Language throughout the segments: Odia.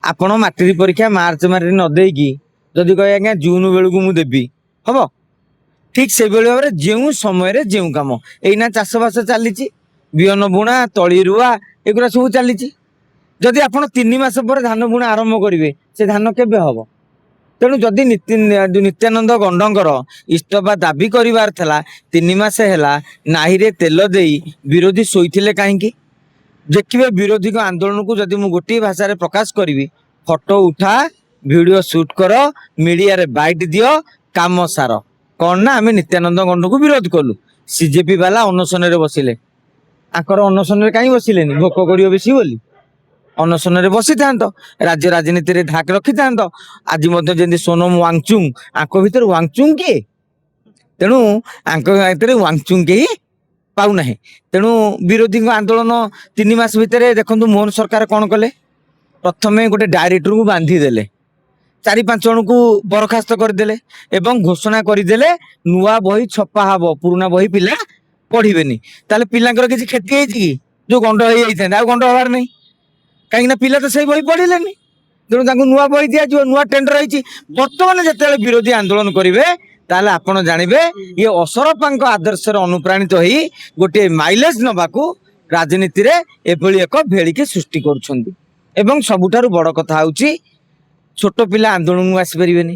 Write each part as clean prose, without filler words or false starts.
ଆପଣ ମାଟ୍ରିକ ପରୀକ୍ଷା ମାର୍ଚ୍ଚ ମାସରେ ନ ଦେଇକି ଯଦି କହେ ଆଜ୍ଞା ଜୁନ ବେଳକୁ ମୁଁ ଦେବି ହବ? ଠିକ ସେଇଭଳି ଭାବରେ ଯେଉଁ ସମୟରେ ଯେଉଁ କାମ ଏଇନା ଚାଷବାସ ଚାଲିଛି, ବିହନ ବୁଣା, ତଳି ରୁଆ ଏଗୁରା ସବୁ ଚାଲିଛି। ଯଦି ଆପଣ 3 ମାସ ପରେ ଧାନ ବୁଣା ଆରମ୍ଭ କରିବେ, ସେ ଧାନ କେବେ ହବ? ତେଣୁ ଯଦି ନିତ୍ୟାନନ୍ଦ ଗଣ୍ଡଙ୍କର ଇସ୍ତଫା ଦାବି କରିବାର ଥିଲା, 3 ମାସ ହେଲା ନାହିରେ ତେଲ ଦେଇ ବିରୋଧୀ ଶୋଇଥିଲେ କାହିଁକି? ଦେଖିବେ ବିରୋଧୀଙ୍କ ଆନ୍ଦୋଳନକୁ ଯଦି ମୁଁ ଗୋଟିଏ ଭାଷାରେ ପ୍ରକାଶ କରିବି, ଫଟୋ ଉଠା, ଭିଡିଓ ସୁଟ୍ କର, ମିଡିଆରେ ବାଇଟ ଦିଅ, କାମ ସାର। କଣ ନା ଆମେ ନିତ୍ୟାନନ୍ଦ ଗଣ୍ଡକୁ ବିରୋଧ କଲୁ। ସିଜେପି ବାଲା ଅନଶନରେ ବସିଲେ। ଆଙ୍କର ଅନଶନରେ କାହିଁ ବସିଲେନି? ଭୋକ କରିବ ବେଶୀ ବୋଲି? ଅନଶନରେ ବସିଥାନ୍ତ, ରାଜ୍ୟ ରାଜନୀତିରେ ଧାକ ରଖିଥାନ୍ତ। ଆଜି ମଧ୍ୟ ଯେମିତି ସୋନମ ୱାଙ୍ଗଚୁଙ୍ଗ, ଆଙ୍କ ଭିତରେ ୱାଙ୍ଗଚୁଙ୍ଗ କିଏ? ତେଣୁ ଆଙ୍କ ଭିତରେ ୱାଙ୍ଗଚୁଙ୍ଗ କେହି ପାଉନାହିଁ। ତେଣୁ ବିରୋଧୀଙ୍କ ଆନ୍ଦୋଳନ 3 ମାସ ଭିତରେ ଦେଖନ୍ତୁ ମୋହନ ସରକାର କଣ କଲେ? ପ୍ରଥମେ ଗୋଟେ ଡାଇରେକ୍ଟରକୁ ବାନ୍ଧିଦେଲେ, 4-5 ଜଣଙ୍କୁ ବରଖାସ୍ତ କରିଦେଲେ ଏବଂ ଘୋଷଣା କରିଦେଲେ ନୂଆ ବହି ଛପା ହବ, ପୁରୁଣା ବହି ପିଲା ପଢିବେନି। ତାହେଲେ ପିଲାଙ୍କର କିଛି କ୍ଷତି ହେଇଛି କି? ଯୋଉ ଗଣ୍ଡ ହେଇଯାଇଥାନ୍ତେ ଆଉ ଗଣ୍ଡ ହବାର ନାହିଁ, କାହିଁକି ନା ପିଲା ତ ସେଇ ବହି ପଢିଲେନି। ତେଣୁ ତାଙ୍କୁ ନୂଆ ବହି ଦିଆଯିବ, ନୂଆ ଟେଣ୍ଡର ହେଇଛି। ବର୍ତ୍ତମାନ ଯେତେବେଳେ ବିରୋଧୀ ଆନ୍ଦୋଳନ କରିବେ, ତାହେଲେ ଆପଣ ଜାଣିବେ ଇଏ ଅସରପାଙ୍କ ଆଦର୍ଶରେ ଅନୁପ୍ରାଣିତ ହେଇ ଗୋଟିଏ ମାଇଲେଜ ନବାକୁ ରାଜନୀତିରେ ଏଭଳି ଏକ ଭେଳିକି ସୃଷ୍ଟି କରୁଛନ୍ତି। ଏବଂ ସବୁଠାରୁ ବଡ କଥା ହଉଛି ଛୋଟ ପିଲା ଆନ୍ଦୋଳନକୁ ଆସିପାରିବେନି।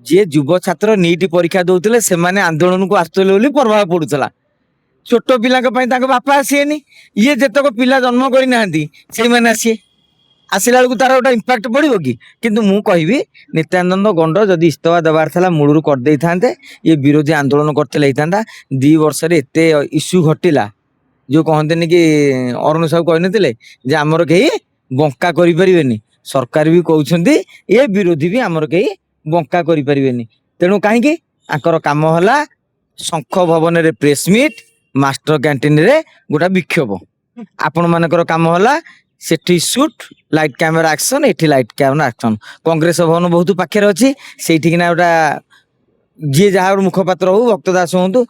ଯିଏ ଯୁବ ଛାତ୍ର ନିଟ୍ ପରୀକ୍ଷା ଦଉଥିଲେ ସେମାନେ ଆନ୍ଦୋଳନକୁ ଆସୁଥିଲେ ବୋଲି ପ୍ରଭାବ ପଡୁଥିଲା। ଛୋଟ ପିଲାଙ୍କ ପାଇଁ ତାଙ୍କ ବାପା ଆସିବେନି, ଇଏ ଯେତେକ ପିଲା ଜନ୍ମ କରିନାହାନ୍ତି ସେଇମାନେ ଆସିବେ। ଆସିଲା ବେଳକୁ ତାର ଗୋଟେ ଇମ୍ପାକ୍ଟ ପଡିବ କି? କିନ୍ତୁ ମୁଁ କହିବି ନିତ୍ୟାନନ୍ଦ ଗଣ୍ଡ ଯଦି ଇସ୍ତଫା ଦେବାର ଥିଲା ମୂଳରୁ କରିଦେଇଥାନ୍ତେ, ଇଏ ବିରୋଧୀ ଆନ୍ଦୋଳନ କରିଥିଲେ ହେଇଥାନ୍ତା। 2 ବର୍ଷରେ ଏତେ ଇସ୍ୟୁ ଘଟିଲା, ଯୋଉ କହନ୍ତିନି କି ଅରୁଣ ସାହୁ କହିନଥିଲେ ଯେ ଆମର କେହି ବଙ୍କା କରିପାରିବେନି, ସରକାର ବି କହୁଛନ୍ତି ଏ ବିରୋଧୀ ବି ଆମର କେହି ବଙ୍କା କରିପାରିବେନି। ତେଣୁ କାହିଁକି? ଆଙ୍କର କାମ ହେଲା ଶଙ୍ଖ ଭବନରେ ପ୍ରେସ ମିଟ, ମାଷ୍ଟର କ୍ୟାଣ୍ଟିନରେ ଗୋଟା ବିକ୍ଷୋଭ। ଆପଣ ମାନଙ୍କର କାମ ହେଲା ସେଠି ସୁଟ, ଲାଇଟ୍ କ୍ୟାମେରା ଆକ୍ସନ, ଏଠି ଲାଇଟ୍ କ୍ୟାମେରା ଆକ୍ସନ। କଂଗ୍ରେସ ଭବନ ବହୁତ ପାଖରେ ଅଛି, ସେଇଠିକିନା ଗୋଟା ଯିଏ ଯାହା ମୁଖପାତ୍ର ହଉ, ଭକ୍ତ ଦାସ ହୁଅନ୍ତୁ,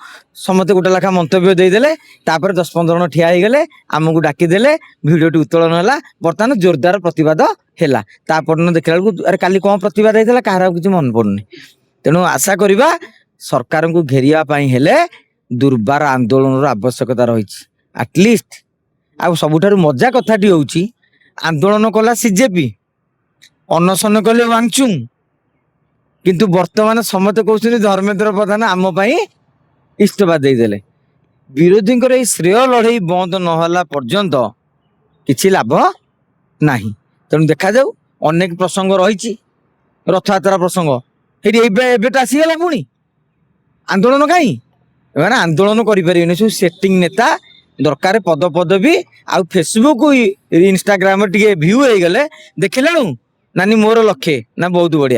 ସମସ୍ତେ ଗୋଟେ ଲେଖା ମନ୍ତବ୍ୟ ଦେଇଦେଲେ। ତାପରେ 10-15 ଜଣ ଠିଆ ହେଇଗଲେ, ଆମକୁ ଡାକିଦେଲେ, ଭିଡିଓଟି ଉତ୍ତୋଳନ ହେଲା। ବର୍ତ୍ତମାନ ଜୋରଦାର ପ୍ରତିବାଦ ହେଲା। ତାପରଦିନ ଦେଖିଲା ବେଳକୁ ଆରେ କାଲି କଣ ପ୍ରତିବାଦ ହେଇଥିଲା କାହାର ଆଉ କିଛି ମନେ ପଡୁନି। ତେଣୁ ଆଶା କରିବା ସରକାରଙ୍କୁ ଘେରିବା ପାଇଁ ହେଲେ ଦୁର୍ବାର ଆନ୍ଦୋଳନର ଆବଶ୍ୟକତା ରହିଛି ଆଟଲିଷ୍ଟ। ଆଉ ସବୁଠାରୁ ମଜା କଥାଟି ହଉଛି ଆନ୍ଦୋଳନ କଲା ସିଜେପି, ଅନଶନ କଲେ ୱାଙ୍ଗଚୁଙ୍ଗ, କିନ୍ତୁ ବର୍ତ୍ତମାନ ସମସ୍ତେ କହୁଛନ୍ତି ଧର୍ମେନ୍ଦ୍ର ପ୍ରଧାନ ଆମ ପାଇଁ ଇସ୍ତଫା ଦେଇଦେଲେ। ବିରୋଧୀଙ୍କର ଏଇ ଶ୍ରେୟ ଲଢେଇ ବନ୍ଦ ନହେଲା ପର୍ଯ୍ୟନ୍ତ କିଛି ଲାଭ ନାହିଁ। ତେଣୁ ଦେଖାଯାଉ, ଅନେକ ପ୍ରସଙ୍ଗ ରହିଛି, ରଥଯାତ୍ରା ପ୍ରସଙ୍ଗ ସେଇଠି ଏବେ ତ ଆସିଗଲା। ପୁଣି ଆନ୍ଦୋଳନ କାହିଁ? ଏମାନେ ଆନ୍ଦୋଳନ କରିପାରିବେନି, ସବୁ ସେଟିଂ ନେତା ଦରକାର, ପଦପଦବୀ ଆଉ ଫେସବୁକ୍ ଇନଷ୍ଟାଗ୍ରାମ ଟିକେ ଭିଉ ହେଇଗଲେ ଦେଖିଲାଣୁ ନାନି ମୋର ଲକ୍ଷେ ନା ବହୁତ ବଢିଆ।